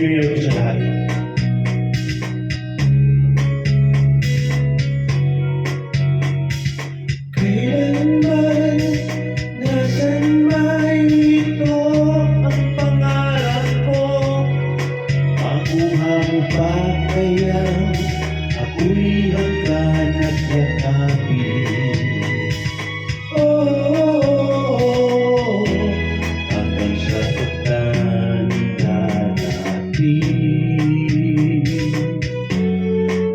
New Year po sa lahat. Kailanman, nasan man ito ang pangarap ko. Makuha mo ba kaya ako'y hanggang nagyakapin? Oh, hanggang sa pagtanda natin.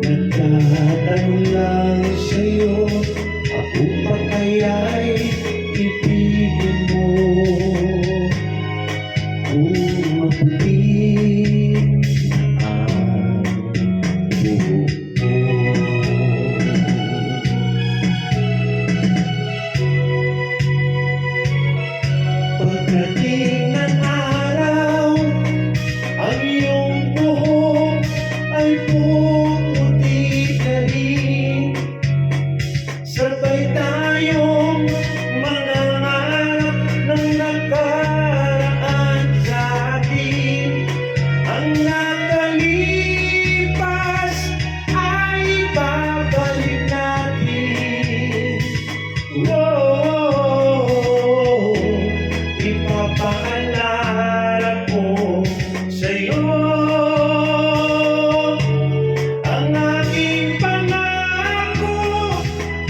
Nagtatanong lang sa'yo, ako pa kaya'y ibigin mo? Kung maputi ang buhok mo. Pagdating ng araw, ang iyong buhok ay puputi na rin. Sabay tayong mangangarap ng nakaraan sa atin. Ang nakalipas ay babalik natin. Whoa, ipapaalala ko sa'yo ang aking pangako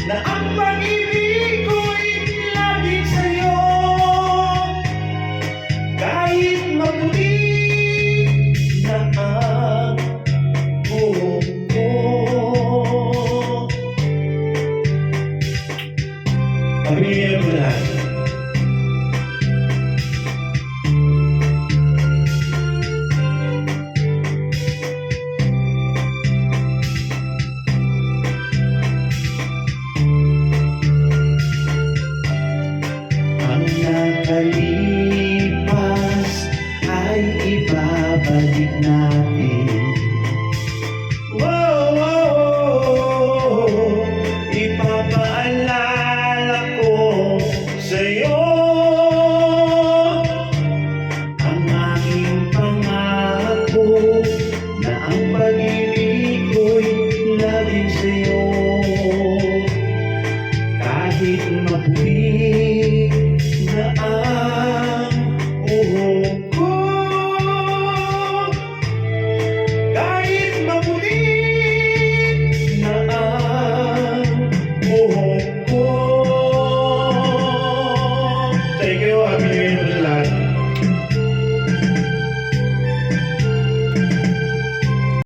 na ang pag-ibig ko'y laging sa'yo. Kahit maputi na ang buhok ko. Pamilya po lahat. Ang nakalipas ay ibabalik natin. Whoa, ipapaalala ko sa'yo ang aking pangako na ang pag-ibig ko'y laging sa'yo. Kahit maputi na ang buhok ko, kahit maputi na ang buhok ko. Thank you, Happy New Year.